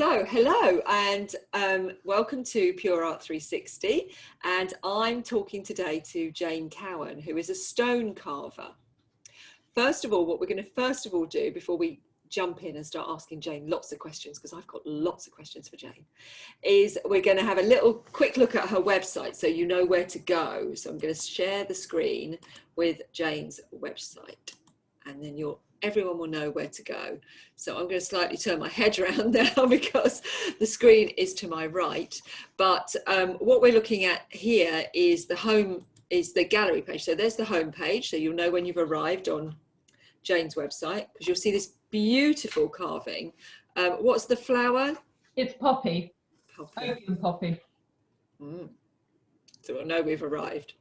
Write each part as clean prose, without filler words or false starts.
So, hello and welcome to Pure ART360, and I'm talking today to Jane Cowan, who is a stone carver. First of all, what we're going to do before we jump in and start asking Jane lots of questions, because I've got lots of questions for Jane, is we're going to have a little quick look at her website so you know where to go. So I'm going to share the screen with Jane's website, and then everyone will know where to go. So I'm going to slightly turn my head around now because the screen is to my right. But what we're looking at here is the gallery page. So there's the home page. So you'll know when you've arrived on Jane's website, because you'll see this beautiful carving. What's the flower? It's poppy. Poppy. Opium poppy. So we'll know we've arrived.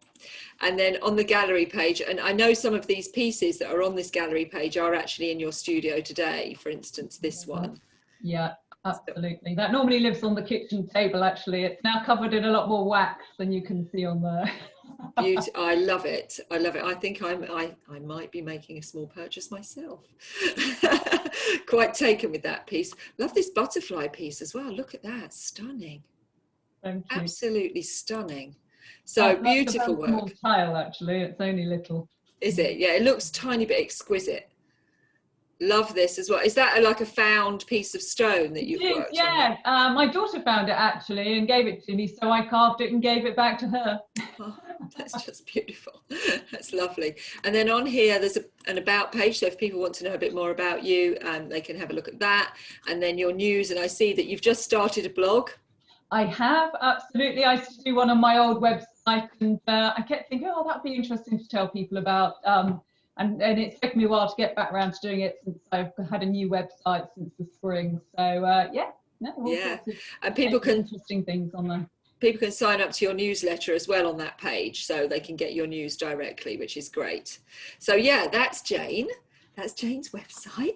And then on the gallery page, and I know some of these pieces that are on this gallery page are actually in your studio today, for instance, this one. Yeah, absolutely. That normally lives on the kitchen table, actually. It's now covered in a lot more wax than you can see on there. Beauty. I love it. I love it. I think I might be making a small purchase myself. Quite taken with that piece. Love this butterfly piece as well. Look at that. Stunning. Thank you. Absolutely stunning. So beautiful work. Small tile, actually. It's only little. Is it? Yeah, it looks tiny bit exquisite. Love this as well. Is that like a found piece of stone that you've worked on? Yeah, my daughter found it actually and gave it to me, so I carved it and gave it back to her. Oh, that's just beautiful. That's lovely. And then on here there's an about page, so if people want to know a bit more about you, they can have a look at that. And then your news, and I see that you've just started a blog. I have, absolutely. I used to do one on my old website, and I kept thinking, oh, that'd be interesting to tell people about. And it's taken me a while to get back around to doing it, since I've had a new website since the spring. So yeah, and people can interesting things on there. People can sign up to your newsletter as well on that page, so they can get your news directly, which is great. So yeah, that's Jane. That's Jane's website.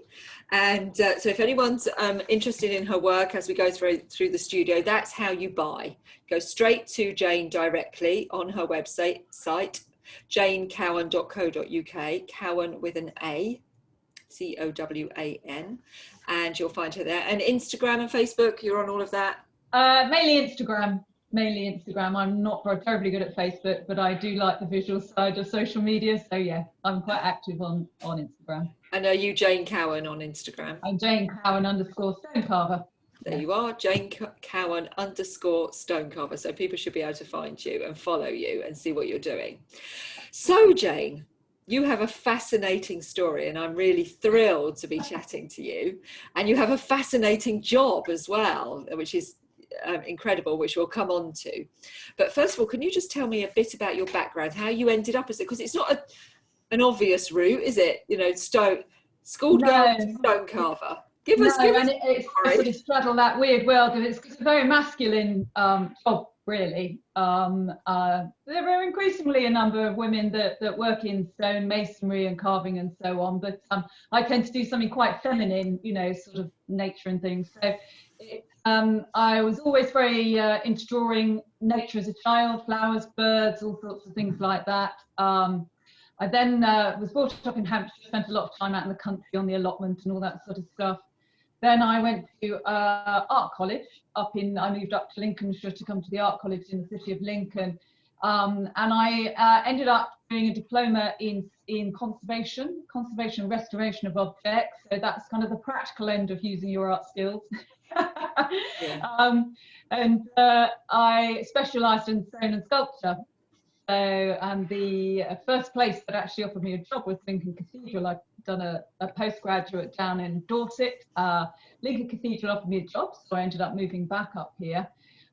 And so if anyone's interested in her work as we go through the studio, that's how you buy. Go straight to Jane directly on her website, janecowan.co.uk, Cowan with an A, C-O-W-A-N, and you'll find her there. And Instagram and Facebook, you're on all of that? Mainly Instagram. I'm not terribly good at Facebook, but I do like the visual side of social media. So yeah, I'm quite active on Instagram. And are you Jane Cowan on Instagram? I'm Jane Cowan _stone carver. There you are, Jane Cowan _stone carver. So people should be able to find you and follow you and see what you're doing. So Jane, you have a fascinating story, and I'm really thrilled to be chatting to you. And you have a fascinating job as well, which is incredible, which we'll come on to. But first of all, can you just tell me a bit about your background, how you ended up as it, because it's not an obvious route, is it? You know, school girl to stone carver. Give us it's sort of straddle that weird world, and it's a very masculine job, really. There are increasingly a number of women that work in stone masonry and carving and so on, but I tend to do something quite feminine, you know, sort of nature and things. So I was always very into drawing nature as a child, flowers, birds, all sorts of things like that. I then was brought up in Hampshire, spent a lot of time out in the country on the allotment and all that sort of stuff. Then I went to art college I moved up to Lincolnshire to come to the art college in the city of Lincoln. And I ended up doing a diploma in conservation restoration of objects. So that's kind of the practical end of using your art skills. Yeah. And I specialised in stone and sculpture. So, and the first place that actually offered me a job was Lincoln Cathedral. I'd done a postgraduate down in Dorset. Lincoln Cathedral offered me a job, so I ended up moving back up here.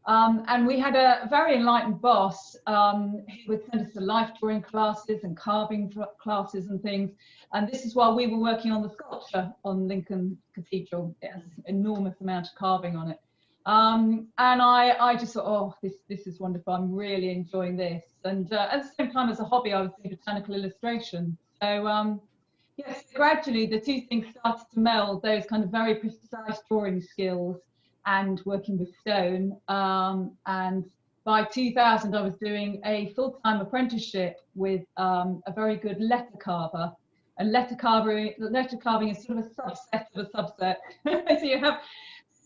And we had a very enlightened boss who would send us to life drawing classes and carving classes and things. And this is while we were working on the sculpture on Lincoln Cathedral. It has an enormous amount of carving on it. And I just thought, oh, this is wonderful. I'm really enjoying this. And at the same time, as a hobby, I was doing botanical illustration. So yes, gradually the two things started to meld, those kind of very precise drawing skills and working with stone. And by 2000, I was doing a full-time apprenticeship with a very good letter carver. And letter carving is sort of a subset of a subset. So you have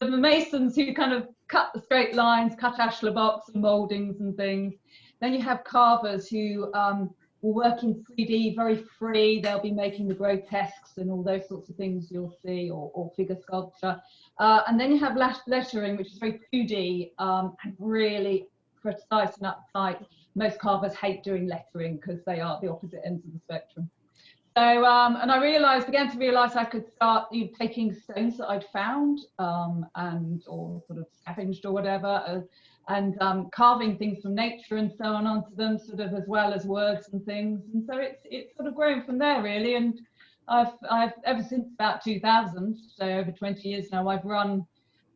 the masons who kind of cut the straight lines, cut ashlar blocks and mouldings and things. Then you have carvers who will work in 3D, very free. They'll be making the grotesques and all those sorts of things you'll see, or figure sculpture. And then you have lettering, which is very 2D and really precise and uptight. Most carvers hate doing lettering because they are the opposite ends of the spectrum. So, and I began to realize I could start taking stones that I'd found or sort of scavenged or whatever, and carving things from nature and so on onto them, sort of, as well as words and things. And so it's sort of grown from there, really. And I've ever since about 2000, so over 20 years now, I've run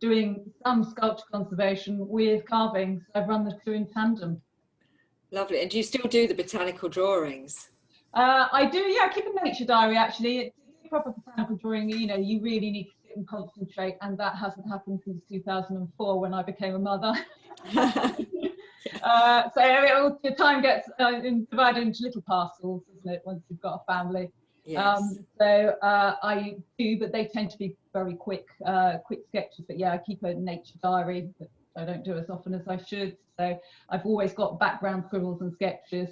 doing some sculpture conservation with carving. So I've run the two in tandem. Lovely. And do you still do the botanical drawings? I do, yeah. I keep a nature diary, actually. It's a proper botanical drawing. You know, you really need to sit and concentrate, and that hasn't happened since 2004 when I became a mother. So your time gets divided into little parcels, isn't it, once you've got a family? Yes. So I do, but they tend to be very quick sketches. But yeah, I keep a nature diary, but I don't do as often as I should. So I've always got background scribbles and sketches.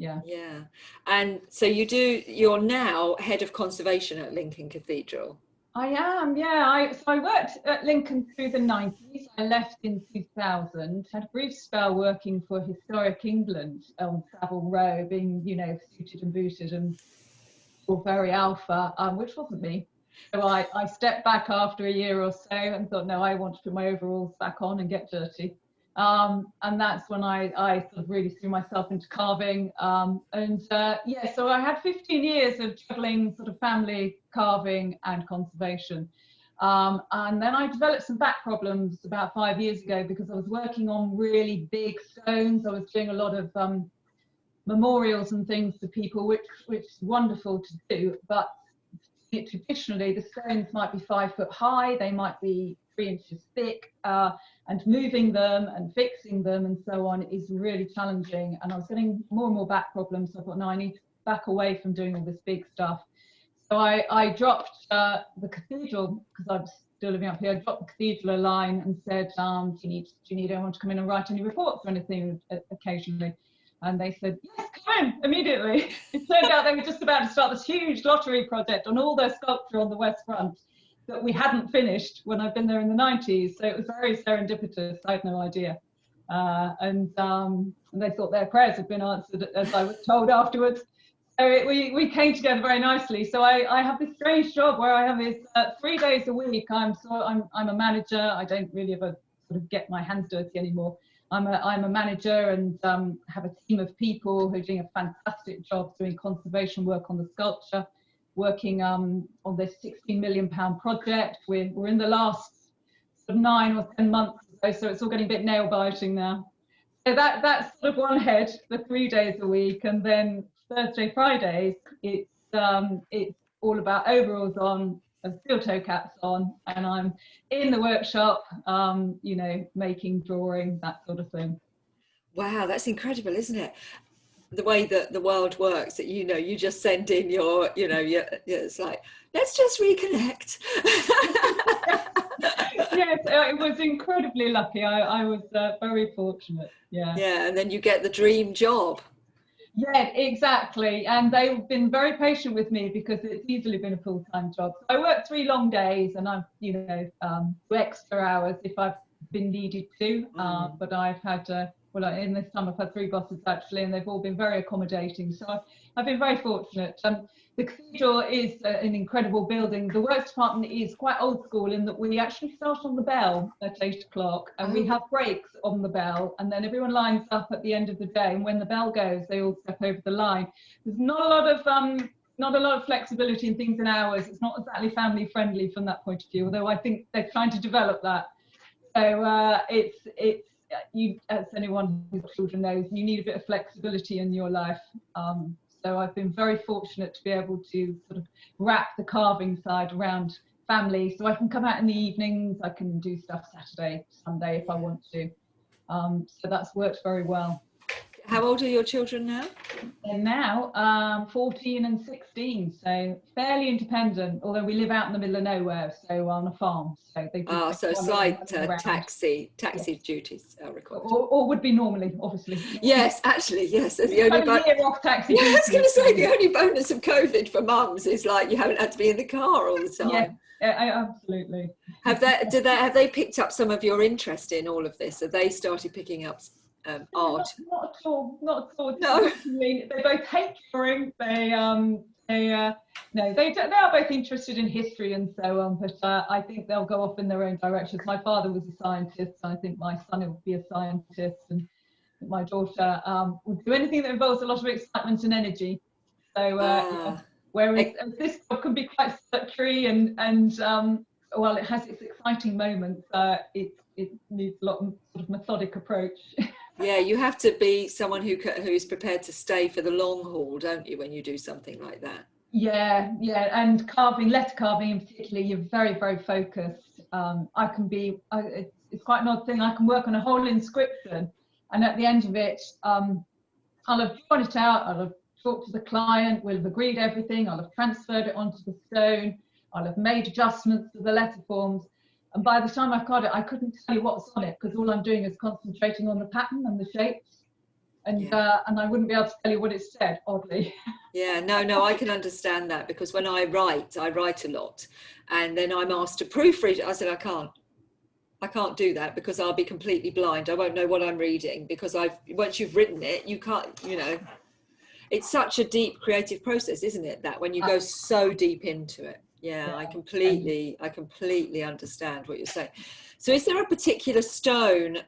Yeah. Yeah. And so you're now head of conservation at Lincoln Cathedral. I am, yeah. So I worked at Lincoln through the 90s. I left in 2000, had a brief spell working for Historic England on Savile Row, being, you know, suited and booted and all very alpha, which wasn't me. So I stepped back after a year or so and thought, no, I want to put my overalls back on and get dirty. And that's when I sort of really threw myself into carving. Yeah, so I had 15 years of juggling sort of family, carving and conservation. And then I developed some back problems about 5 years ago because I was working on really big stones. I was doing a lot of memorials and things to people, which is wonderful to do, but traditionally the stones might be 5 foot high, they might be 3 inches thick, and moving them and fixing them and so on is really challenging. And I was getting more and more back problems, so I thought, no, I need to back away from doing all this big stuff. So I dropped the cathedral, because I'm still living up here. I dropped the cathedral a line and said, do you need anyone to come in and write any reports or anything occasionally? And they said, yes, come in immediately. It turned out they were just about to start this huge lottery project on all their sculpture on the West Front that we hadn't finished when I'd been there in the 90s. So it was very serendipitous. I had no idea. And they thought their prayers had been answered, as I was told afterwards. So we came together very nicely. So I have this strange job where I have this 3 days a week. I'm a manager. I don't really ever sort of get my hands dirty anymore. I'm a manager and have a team of people who are doing a fantastic job doing conservation work on the sculpture, working on this £16 million project. We're in the last sort of 9 or 10 months or so it's all getting a bit nail biting now. So that's sort of one head, the 3 days a week, and then Thursday, Fridays, it's all about overalls on, steel toe caps on, and I'm in the workshop, you know, making, drawing, that sort of thing. Wow, that's incredible, isn't it? The way that the world works, that, you know, you just send in your, you know, it's like, let's just reconnect. Yes, I was incredibly lucky. I was very fortunate. Yeah. Yeah, and then you get the dream job. Yeah, exactly. And they've been very patient with me because it's easily been a full-time job. So I work 3 long days and I've, you know, extra hours if I've been needed to. But I've had, well, in this time I've had 3 bosses actually, and they've all been very accommodating. So I've been very fortunate. The cathedral is an incredible building. The works department is quite old school in that we actually start on the bell at 8 o'clock and we have breaks on the bell, and then everyone lines up at the end of the day, and when the bell goes they all step over the line. There's not a lot of flexibility in things in hours. It's not exactly family friendly from that point of view, although I think they're trying to develop that. So you, as anyone whose children knows, you need a bit of flexibility in your life. So I've been very fortunate to be able to sort of wrap the carving side around family, so I can come out in the evenings, I can do stuff Saturday, Sunday if I want to. So that's worked very well. How old are your children now? They're now 14 and 16, so fairly independent, although we live out in the middle of nowhere, so on a farm. So they do So slight taxi yes. duties are required. Or would be normally, obviously. Yes, actually, yes. The only year off taxi I was going to say, the duties. only bonus of COVID for mums is like you haven't had to be in the car all the time. Yeah, absolutely. Have they picked up some of your interest in all of this? Have they started picking up art? Not at all. Not at all. No. They both hate drawing. They are both interested in history and so on, but I think they'll go off in their own directions. My father was a scientist, and I think my son will be a scientist, and my daughter would do anything that involves a lot of excitement and energy. So whereas this job can be quite solitary and while it has its exciting moments, it needs a lot of sort of methodic approach. Yeah, you have to be someone who's prepared to stay for the long haul, don't you, when you do something like that? Yeah, and letter carving in particular, you're very, very focused. It's quite an odd thing. I can work on a whole inscription, and at the end of it, I'll have drawn it out, I'll have talked to the client, we'll have agreed everything, I'll have transferred it onto the stone, I'll have made adjustments to the letter forms. And by the time I've got it, I couldn't tell you what's on it because all I'm doing is concentrating on the pattern and the shapes. And I wouldn't be able to tell you what it said, oddly. Yeah, no, I can understand that, because when I write a lot, and then I'm asked to proofread. I said, I can't do that because I'll be completely blind. I won't know what I'm reading, because once you've written it, you can't, it's such a deep creative process, isn't it? That when you go so deep into it. Yeah, I completely understand what you're saying. So is there a particular stone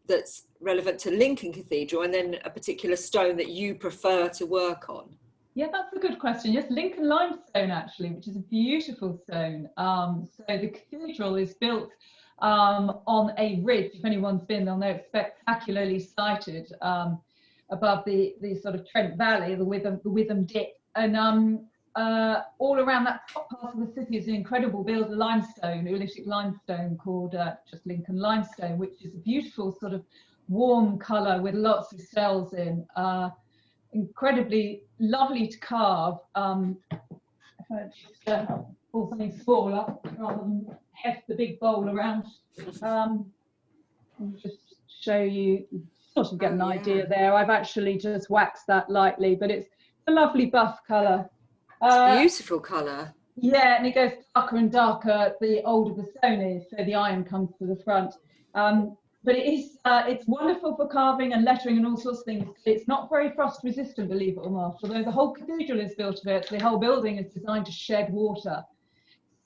that's relevant to Lincoln Cathedral, and then a particular stone that you prefer to work on? Yeah, that's a good question. Yes, Lincoln Limestone, actually, which is a beautiful stone. So the cathedral is built on a ridge. If anyone's been, they'll know it's spectacularly sited above the sort of Trent Valley, the Witham Dip. And all around that top part of the city is an incredible build of limestone, Oolitic limestone, called just Lincoln Limestone, which is a beautiful sort of warm colour with lots of cells in. Incredibly lovely to carve. If I just pull something small up rather than heft the big bowl around. I'll just show you, sort of get an idea there. I've actually just waxed that lightly, but it's a lovely buff colour. It's a beautiful colour. Yeah, and it goes darker and darker the older the stone is, so the iron comes to the front. But it's wonderful for carving and lettering and all sorts of things. It's not very frost resistant, believe it or not, although the whole cathedral is built of it. The whole building is designed to shed water.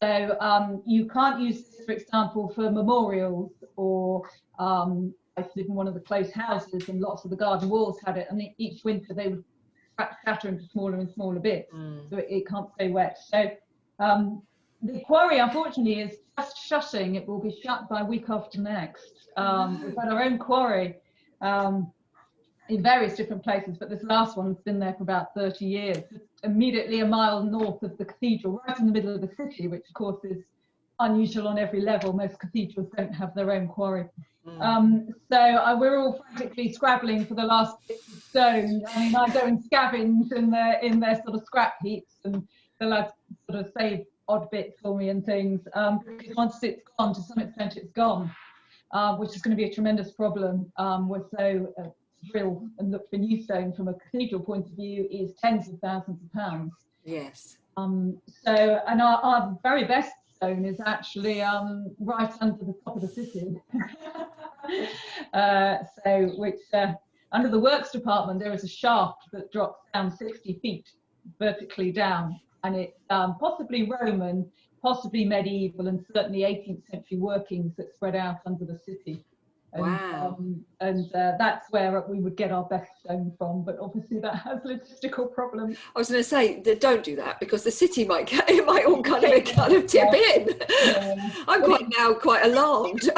So you can't use this, for example, for memorials, or I lived in one of the close houses and lots of the garden walls had it, and each winter they would shatter into smaller and smaller bits, so it can't stay wet. So the quarry, unfortunately, is just shutting. It will be shut by week after next. We've had our own quarry in various different places, but this last one's been there for about 30 years. It's immediately a mile north of the cathedral, right in the middle of the city, which of course is unusual on every level. Most cathedrals don't have their own quarry. So we're all frantically scrabbling for the last bits of stone. I mean, I go and scavenge in their sort of scrap heaps, and the lads sort of save odd bits for me and things. Because once it's gone, to some extent it's gone, which is going to be a tremendous problem. We're so drill and look for new stone from a cathedral point of view is tens of thousands of pounds. Yes. And our very best stone is actually right under the top of the city. Under the works department there is a shaft that drops down 60 feet vertically down, and it's possibly Roman, possibly medieval, and certainly 18th century workings that spread out under the city. Wow. And that's where we would get our best stone from, but obviously that has logistical problems. I was going to say, don't do that, because the city might all kind of tip in. Yeah. I'm quite alarmed.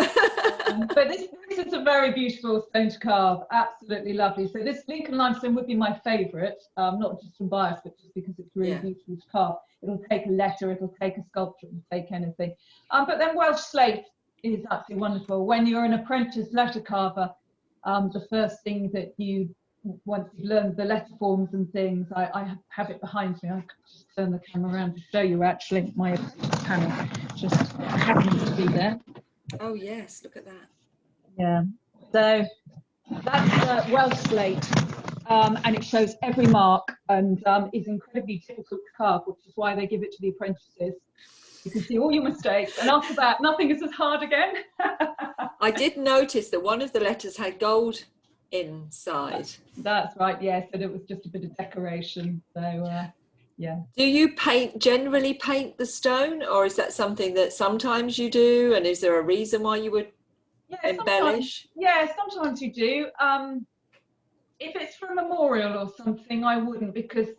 But this is a very beautiful stone to carve, absolutely lovely. So this Lincoln limestone would be my favourite, not just from bias, but just because it's really beautiful to carve. It'll take a letter, it'll take a sculpture, it'll take anything. But then Welsh slate is absolutely wonderful. When you're an apprentice letter carver, the first thing that you once you've learned the letter forms and things, I have it behind me. I could just turn the camera around to show you actually my panel just happens to be there. Oh yes, look at that. Yeah, so that's Welsh slate, and it shows every mark, and is incredibly difficult to carve, which is why they give it to the apprentices. You can see all your mistakes, and after that, nothing is as hard again. I did notice that one of the letters had gold inside. That's right, yes, and it was just a bit of decoration. So, yeah. Do you generally paint the stone, or is that something that sometimes you do? And is there a reason why you would embellish? Sometimes you do. If it's for a memorial or something, I wouldn't, because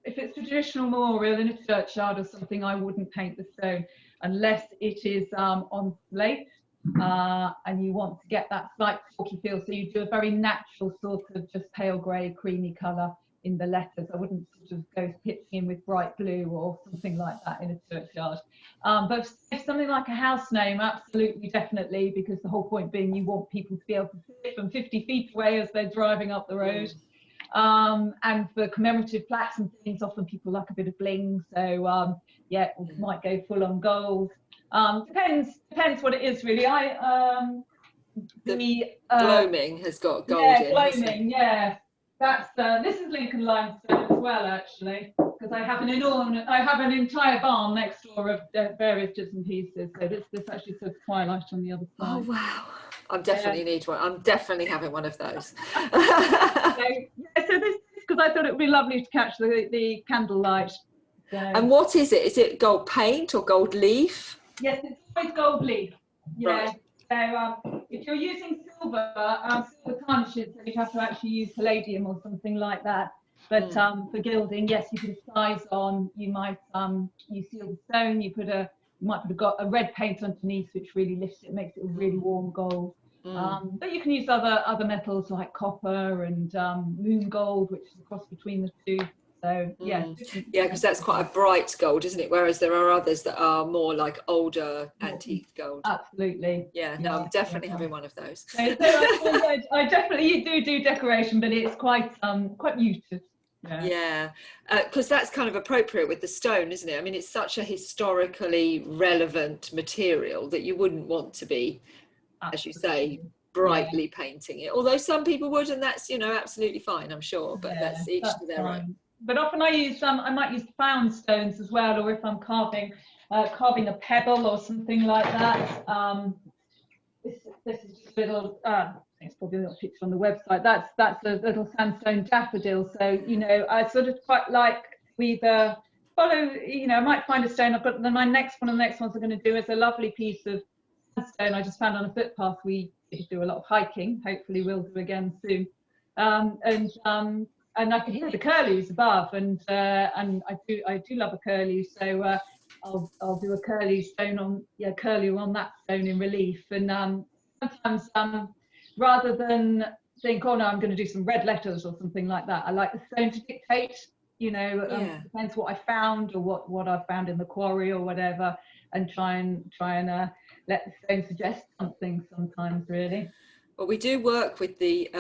if it's a traditional memorial in a churchyard or something, I wouldn't paint the stone unless it is on slate, and you want to get that slight forky feel. So you do a very natural sort of just pale grey, creamy colour in the letters. I wouldn't sort of go pitching in with bright blue or something like that in a churchyard. But if something like a house name, absolutely, definitely, because the whole point being you want people to be able to see it from 50 feet away as they're driving up the road. And for commemorative plaques and things, often people like a bit of bling, so yeah, we might go full on gold. Depends what it is, really. The gloaming has got gold in. Gloaming, yeah. That's this is Lincoln limestone as well, actually, because I have an entire barn next door of various bits and pieces. So this actually says twilight on the other side. Oh wow! I definitely need one. I'm definitely having one of those. So this, because I thought it would be lovely to catch the candlelight. So. And what is it? Is it gold paint or gold leaf? Yes, it's always gold leaf. Yeah. Right. So if you're using silver tarnishes, so you'd have to actually use palladium or something like that. But for gilding, yes, you put a size on. You might you seal the stone. You might put a red paint underneath, which really lifts it, makes it a really warm gold. But you can use other metals like copper and moon gold, which is a cross between the two. So yeah, because that's quite a bright gold, isn't it? Whereas there are others that are more like older antique gold. Absolutely. I'm definitely having one of those. So I definitely do decoration, but it's quite muted. Yeah, because that's kind of appropriate with the stone, isn't it? I mean, it's such a historically relevant material that you wouldn't want to be, as you say, brightly painting it. Although some people would, and that's absolutely fine, I'm sure. But that's each to their own. But often I might use found stones as well, or if I'm carving a pebble or something like that. This is just a little. It's probably not a picture on the website. That's a little sandstone daffodil. So I sort of quite like either follow. I might find a stone. I've got then my next one. And the next ones I'm going to do is a lovely piece of sandstone I just found on a footpath. We do a lot of hiking. Hopefully, we'll do again soon. And I can hear the curlews above, and I do love a curlew, so I'll do a curlew curlew on that stone in relief. And sometimes rather than think, oh no, I'm going to do some red letters or something like that, I like the stone to dictate. Depends what I found or what I found in the quarry or whatever, and try and let the stone suggest something sometimes, really. Well, we do work with the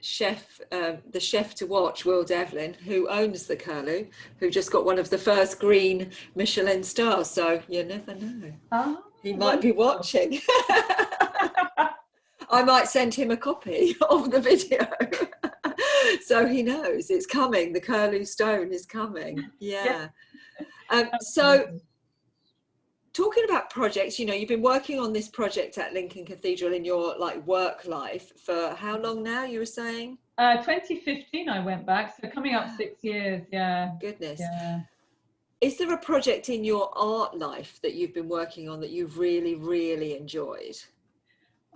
chef to watch, Will Devlin, who owns the curlew, who just got one of the first green Michelin stars, so you never know. He might be watching. I might send him a copy of the video so he knows it's coming. The curlew stone is coming. So talking about projects, you've been working on this project at Lincoln Cathedral in your work life for how long now, you were saying? 2015 I went back, so coming up 6 years, yeah. Goodness. Yeah. Is there a project in your art life that you've been working on that you've really, really enjoyed?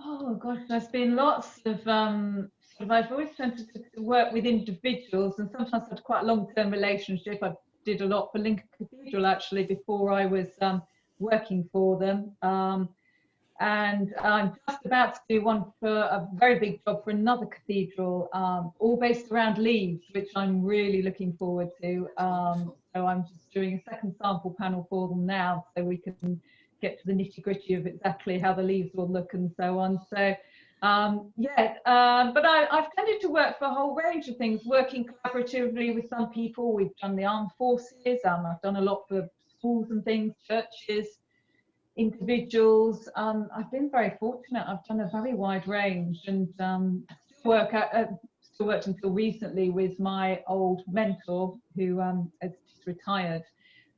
Oh gosh, there's been lots of I've always tended to work with individuals, and sometimes had quite a long-term relationship. I did a lot for Lincoln Cathedral actually before I was working for them, and I'm just about to do one for a very big job for another cathedral, all based around leaves, which I'm really looking forward to. So I'm just doing a second sample panel for them now, so we can get to the nitty-gritty of exactly how the leaves will look and so on. So But I've tended to work for a whole range of things, working collaboratively with some people. We've done the armed forces. I've done a lot for schools and things, churches, individuals. I've been very fortunate. I've done a very wide range, and still worked until recently with my old mentor who has just retired.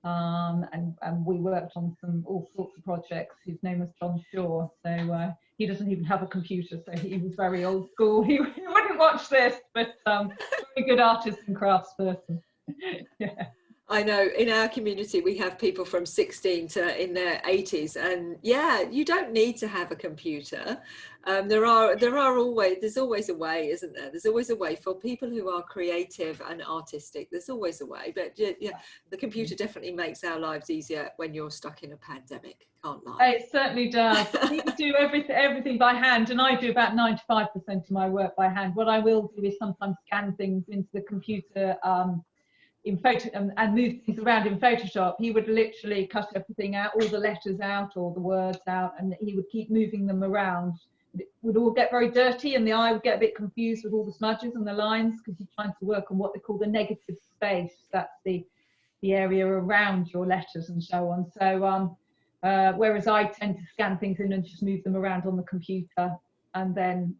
And we worked on all sorts of projects. His name was John Shaw. So he doesn't even have a computer, so he was very old school. He wouldn't watch this, but very good artist and craftsperson. Yeah. I know in our community we have people from 16 to in their 80s, and yeah, you don't need to have a computer. There's always a way, isn't there? There's always a way for people who are creative and artistic. There's always a way, but yeah, the computer definitely makes our lives easier when you're stuck in a pandemic. Can't lie. It certainly does. You do everything by hand, and I do about 95% of my work by hand. What I will do is sometimes scan things into the computer in photo and move things around in Photoshop. He would literally cut everything out, all the letters out, all the words out, and he would keep moving them around. It would all get very dirty, and the eye would get a bit confused with all the smudges and the lines, because you're trying to work on what they call the negative space. That's the area around your letters and so on. So whereas I tend to scan things in and just move them around on the computer, and then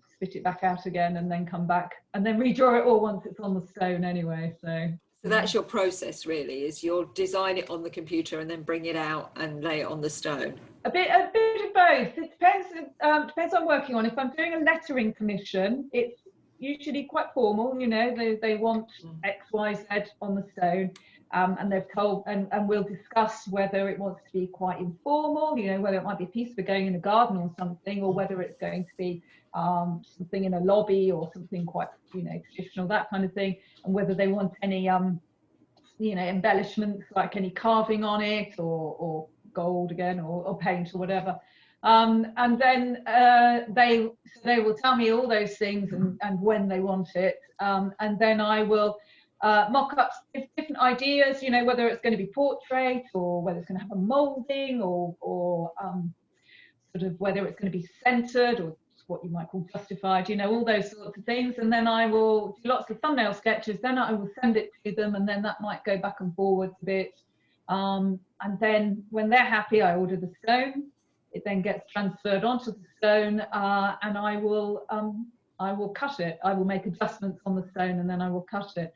spit it back out again, and then come back and then redraw it all once it's on the stone anyway. So that's your process, really, is you'll design it on the computer and then bring it out and lay it on the stone. A bit of both. It depends on what I'm working on. If I'm doing a lettering commission, it's usually quite formal, you know, they want X, Y, Z on the stone. And they've told, and we'll discuss whether it wants to be quite informal, you know, whether it might be a piece for going in a garden or something, or whether it's going to be something in a lobby or something quite, you know, traditional, that kind of thing, and whether they want any, you know, embellishments, like any carving on it, or gold again, or paint or whatever. And then they will tell me all those things and when they want it, and then I will mock up different ideas, you know, whether it's going to be portrait, or whether it's going to have a moulding, or sort of whether it's going to be centered, or what you might call justified, you know, all those sorts of things. And then I will do lots of thumbnail sketches, then I will send it to them, and then that might go back and forwards a bit. And then when they're happy, I order the stone. It then gets transferred onto the stone, and I will cut it. I will make adjustments on the stone, and then I will cut it.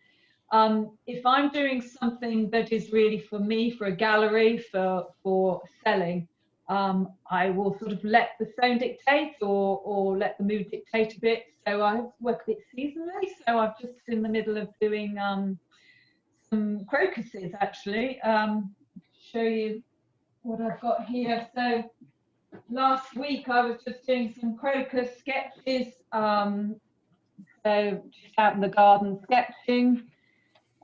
If I'm doing something that is really for me, for a gallery, for selling, I will sort of let the stone dictate, or let the mood dictate a bit. So I work a bit seasonally. So I'm just in the middle of doing some crocuses, actually. Show you what I've got here. So last week I was just doing some crocus sketches. So just out in the garden sketching.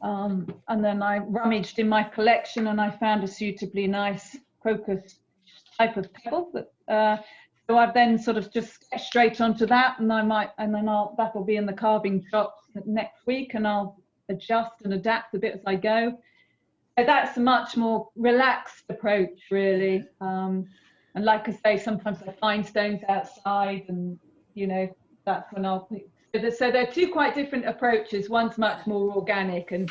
And then I rummaged in my collection, and I found a suitably nice crocus type of pebble. So I've then sort of just sketched straight onto that, and that'll be in the carving shops next week, and I'll adjust and adapt a bit as I go. So that's a much more relaxed approach, really. And like I say, sometimes I find stones outside, and you know, that's when I'll. So they're two quite different approaches. One's much more organic and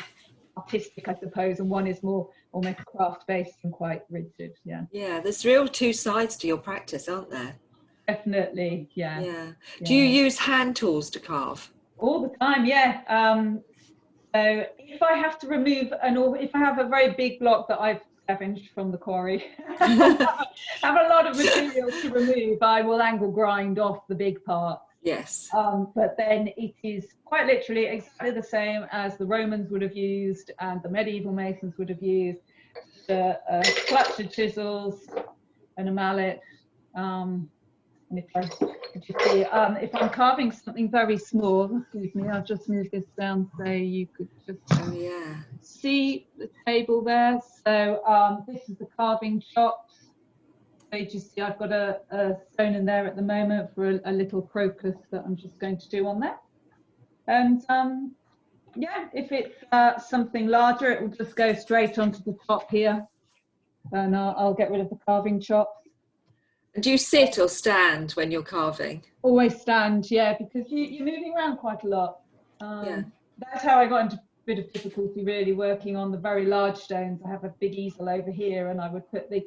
artistic, I suppose, and one is more almost craft-based and quite rigid. Yeah. Yeah, there's real two sides to your practice, aren't there? Definitely, yeah. Yeah. Do you use hand tools to carve? All the time, yeah. So if I have to remove if I have a very big block that I've scavenged from the quarry, have a lot of material to remove, I will angle grind off the big part. Yes. But then it is quite literally exactly the same as the Romans would have used and the medieval masons would have used. A clutch of chisels and a mallet. And if I'm carving something very small, excuse me, I'll just move this down so you could just see the table there. So this is the carving chops. So you just see I've got a stone in there at the moment for a little crocus that I'm just going to do on there. And yeah, if it's something larger, it will just go straight onto the top here, and I'll get rid of the carving chops. Do you sit or stand when you're carving? Always stand, yeah, because you're moving around quite a lot. Yeah. That's how I got into a bit of difficulty really working on the very large stones. I have a big easel over here and I would put the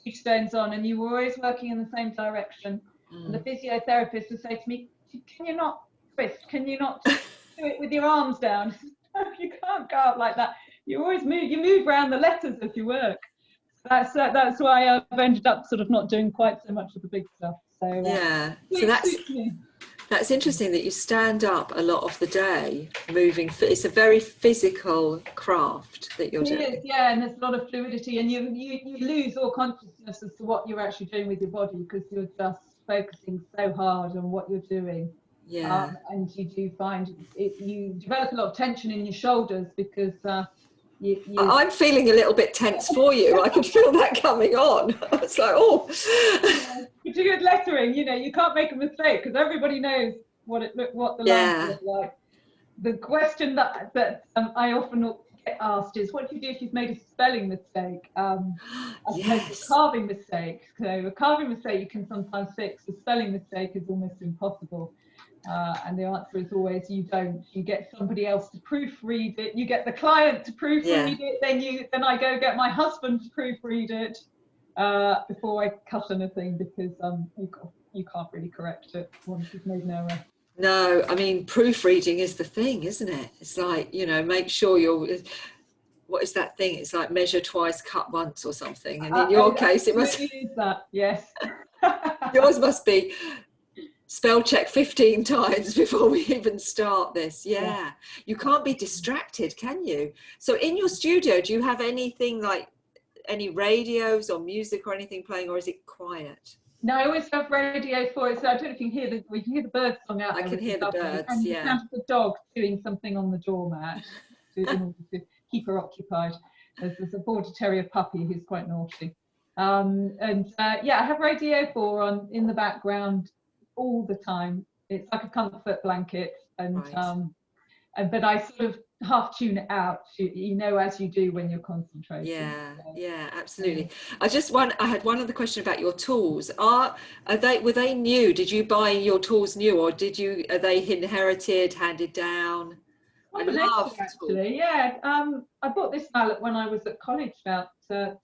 huge stones on, and you were always working in the same direction. And the physiotherapist would say to me, can you not twist? Can you not just do it with your arms down? You can't carve like that. You always move around the letters as you work. That's why I've ended up sort of not doing quite so much of the big stuff. So yeah, so that's interesting that you stand up a lot of the day moving. It's a very physical craft that you're doing. It is, yeah, and there's a lot of fluidity, and you lose all consciousness as to what you're actually doing with your body because you're just focusing so hard on what you're doing. Yeah. And you do find you develop a lot of tension in your shoulders because I'm feeling a little bit tense for you. I can feel that coming on. It's like, oh. It's a good lettering, you can't make a mistake because everybody knows what the lines look like. The question that I often get asked is, what do you do if you've made a spelling mistake? As opposed to a carving mistake. So a carving mistake you can sometimes fix. A spelling mistake is almost impossible. And the answer is always you don't. You get somebody else to proofread it. You get the client to proofread it. Then I go get my husband to proofread it before I cut anything because you can't really correct it once you've made an error. No, I mean, proofreading is the thing, isn't it? It's like, make sure what is that thing? It's like measure twice, cut once or something. And in your case, it must use that, yes. Yours must be spell check 15 times before we even start this. Yeah. You can't be distracted, can you? So in your studio, do you have anything like any radios or music or anything playing, or is it quiet? No, I always have radio for it, so I don't know if you can hear we can hear the bird song out there. I can hear the birds, and the sound of the dog doing something on the doormat in order to keep her occupied. There's a border terrier puppy who's quite naughty. I have Radio 4 on in the background all the time. It's like a comfort blanket, and but I sort of half tune it out, as you do when you're concentrating. Yeah, absolutely. I had one other question about your tools. Were they new? Did you buy your tools new, or are they inherited, handed down? Actually, yeah. I bought this mallet when I was at college about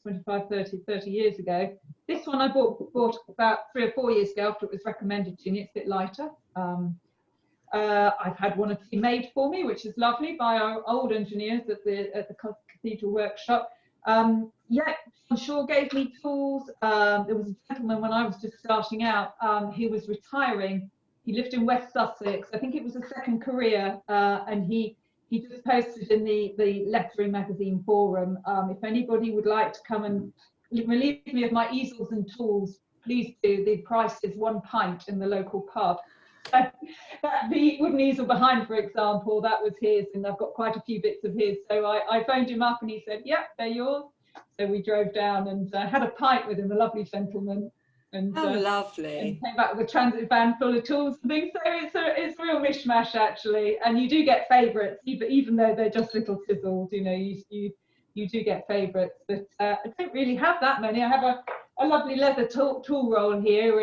25, 30 years ago. This one I bought about 3 or 4 years ago after it was recommended to me. It's a bit lighter. I've had one or two made for me, which is lovely, by our old engineers at the Cathedral workshop. John Shaw gave me tools. There was a gentleman when I was just starting out who was retiring. He lived in West Sussex. I think it was a second career, and he just posted in the lettering magazine forum, if anybody would like to come and relieve me of my easels and tools, please do. The price is £1 pint in the local pub. The wooden easel behind, for example, that was his, and I've got quite a few bits of his. So I phoned him up and he said, "Yep, they're yours." So we drove down and had a pint with him, a lovely gentleman. And, lovely. And came back with a transit van full of tools and things. So it's a real mishmash, actually. And you do get favourites, even though they're just little sizzles. You do get favourites, but I don't really have that many. I have a lovely leather tool roll here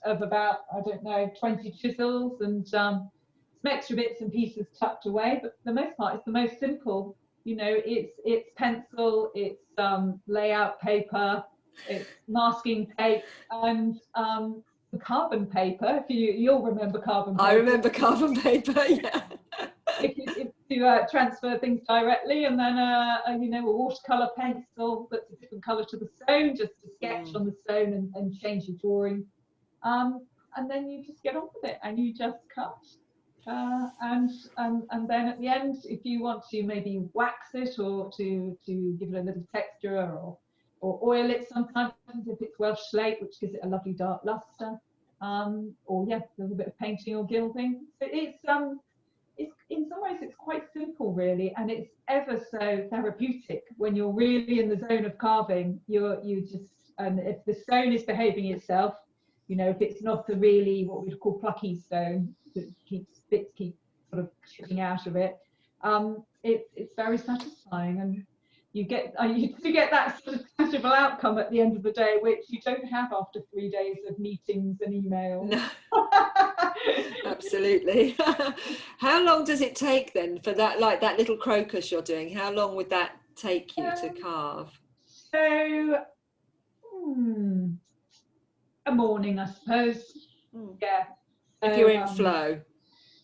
of about, I don't know, 20 chisels and some extra bits and pieces tucked away. But for the most part, it's the most simple. It's pencil, it's layout paper, it's masking tape, and the carbon paper. If you'll remember carbon paper. I remember carbon paper, yeah. If you transfer things directly, and then a watercolor pencil that's a different color to the stone, just to sketch on the stone and change your drawing, and then you just get on with it and you just cut, and then at the end, if you want to maybe wax it or to give it a little texture or oil it sometimes if it's Welsh slate, which gives it a lovely dark luster, or a little bit of painting or gilding. So it's in some ways it's quite simple, really, and it's ever so therapeutic when you're really in the zone of carving. And if the stone is behaving itself, if it's not a really what we'd call plucky stone that bits keep sort of chipping out of it, it's very satisfying. And you do get that sort of tangible outcome at the end of the day, which you don't have after 3 days of meetings and emails. No. Absolutely. How long does it take then for that, like that little crocus you're doing? How long would that take you to carve? So, a morning, I suppose. Yeah. So, if you're in flow.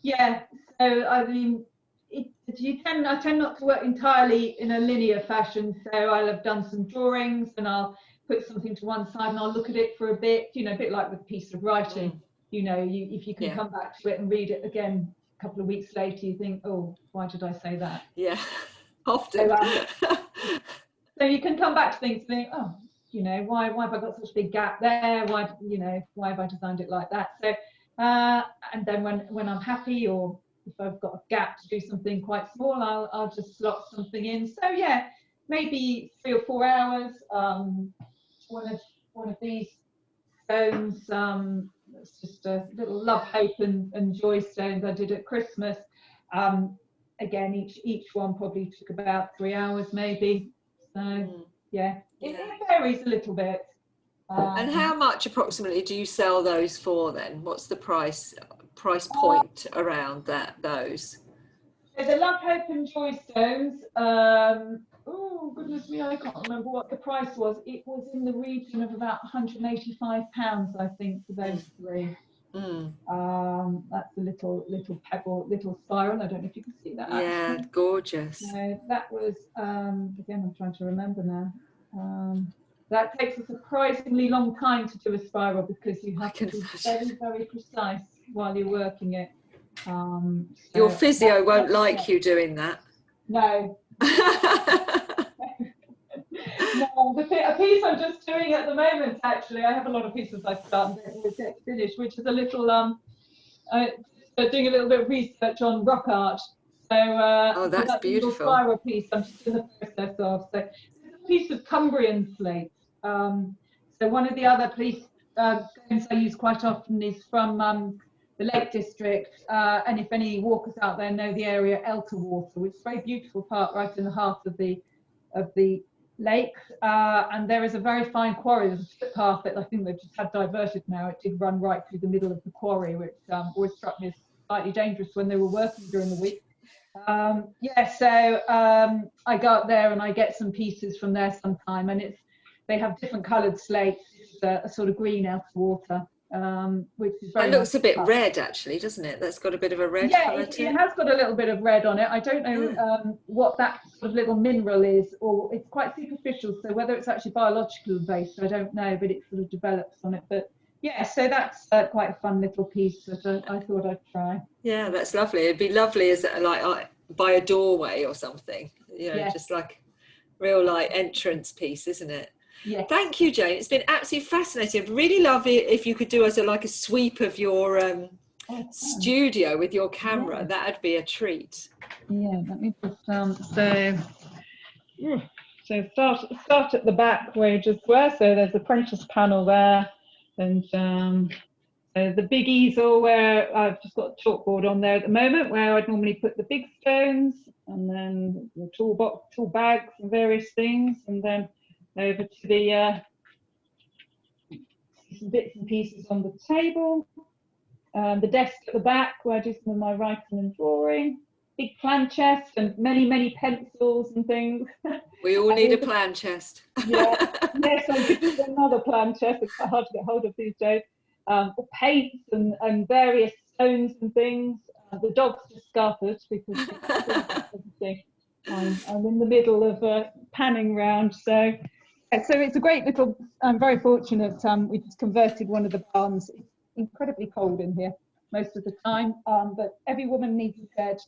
Yeah. So I mean, I tend not to work entirely in a linear fashion. So I'll have done some drawings and I'll put something to one side and I'll look at it for a bit. You know, a bit like with a piece of writing. You know, if you can come back to it and read it again a couple of weeks later, you think, oh, why did I say that? Yeah, often. So you can come back to things and think, oh, you know, why have I got such a big gap there? Why have I designed it like that? So, and then when I'm happy, or if I've got a gap to do something quite small, I'll just slot something in. So yeah, maybe 3 or 4 hours. One of these stones. It's just a little love, hope and joy stones I did at Christmas. Again, each one probably took about 3 hours maybe. So yeah, it varies a little bit. And how much approximately do you sell those for then? What's the price point around those? So the love, hope and joy stones, oh goodness me, I can't remember what the price was. It was in the region of about £185, I think, for those 3. That's a little pebble, little spiral. I don't know if you can see that. Yeah, actually. Gorgeous. So that was again, I'm trying to remember now. That takes a surprisingly long time to do a spiral because you have to be very, very precise while you're working it. So your physio won't like you doing that. No. No, a piece I'm just doing at the moment, actually, I have a lot of pieces I start and get finished, which is a little, doing a little bit of research on rock art. So, that's beautiful. A little spiral piece I'm just in the process of. So, it's a piece of Cumbrian slate. So, one of the other stones I use quite often is from the Lake District, and if any walkers out there know the area Elterwater, which is a very beautiful part right in the heart of the lake, and there is a very fine quarry. There's a footpath that I think they've just had diverted now. It did run right through the middle of the quarry, which always struck me as slightly dangerous when they were working during the week. So I go up there and I get some pieces from there sometime, and they have different coloured slates. It's a sort of green Elterwater. Which is very it looks nice a bit red, actually, doesn't it? That's got a bit of a red colour to it. It has got a little bit of red on it. I don't know what that sort of little mineral is, or it's quite superficial, so whether it's actually biological based, I don't know, but it sort of develops on it. But yeah, so that's quite a fun little piece that I thought I'd try. Yeah, that's lovely. It'd be lovely as like by a doorway or something, you know, just like real like entrance piece, isn't it? Yeah. Thank you, Jane. It's been absolutely fascinating. I'd really love it if you could do us a sweep of your studio with your camera. Yeah. That'd be a treat. Yeah, let me just so start at the back where you just were. So there's a apprentice panel there, and so the big easel where I've just got a chalkboard on there at the moment, where I'd normally put the big stones, and then the tool bags and various things, and then over to the some bits and pieces on the table, the desk at the back where I do some of my writing and drawing, big plan chest and many pencils and things. We all need a plan chest. Yes, I could do another plan chest. It's quite hard to get hold of these days. Paints and various stones and things. The dog's just scuppered because everything. I'm in the middle of panning round, so it's a great little. I'm very fortunate. We just converted one of the barns. It's incredibly cold in here most of the time, but every woman needs a shed.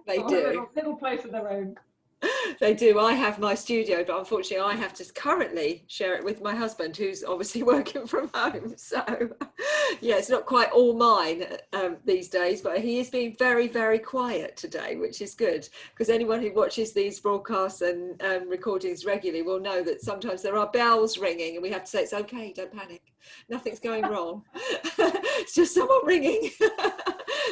They do. A little place of their own. They do. I have my studio, but unfortunately I have to currently share it with my husband, who's obviously working from home. So yeah, it's not quite all mine these days, but he is being very, very quiet today, which is good, because anyone who watches these broadcasts and recordings regularly will know that sometimes there are bells ringing and we have to say, it's okay, don't panic, nothing's going wrong. It's just someone ringing.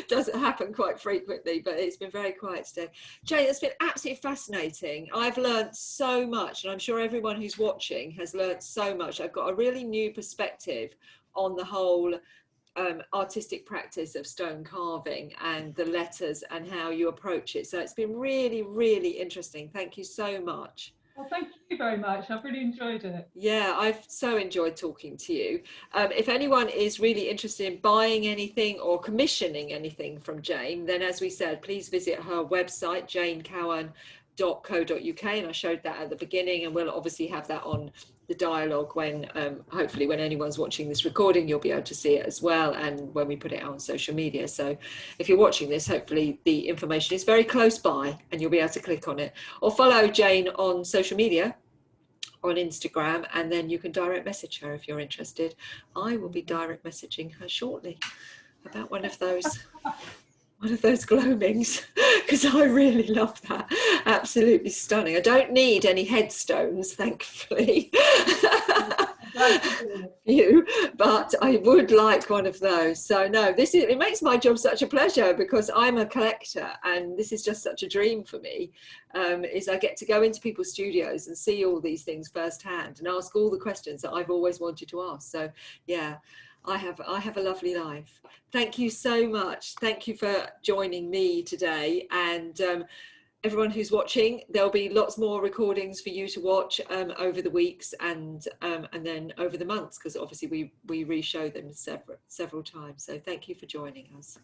doesn't happen quite frequently, but it's been very quiet today. Jane, it's been absolutely fascinating. I've learned so much, and I'm sure everyone who's watching has learned so much. I've got a really new perspective on the whole artistic practice of stone carving and the letters and how you approach it. So it's been really, really interesting. Thank you so much. Well, thank you very much. I've really enjoyed it. Yeah, I've so enjoyed talking to you. If anyone is really interested in buying anything or commissioning anything from Jane, then as we said, please visit her website, janecowan.co.uk, and I showed that at the beginning, and we'll obviously have that on the dialogue when hopefully when anyone's watching this recording, you'll be able to see it as well, and when we put it out on social media. So if you're watching this, hopefully the information is very close by and you'll be able to click on it, or follow Jane on social media on Instagram, and then you can direct message her if you're interested. I will be direct messaging her shortly about one of those gloamings, because I really love that. Absolutely stunning. I don't need any headstones, thankfully, but I would like one of those. So no, it makes my job such a pleasure, because I'm a collector and this is just such a dream for me, is I get to go into people's studios and see all these things firsthand and ask all the questions that I've always wanted to ask. So yeah, I have a lovely life. Thank you so much. Thank you for joining me today, and everyone who's watching, there'll be lots more recordings for you to watch over the weeks and then over the months, because obviously we re-show them several times. So thank you for joining us.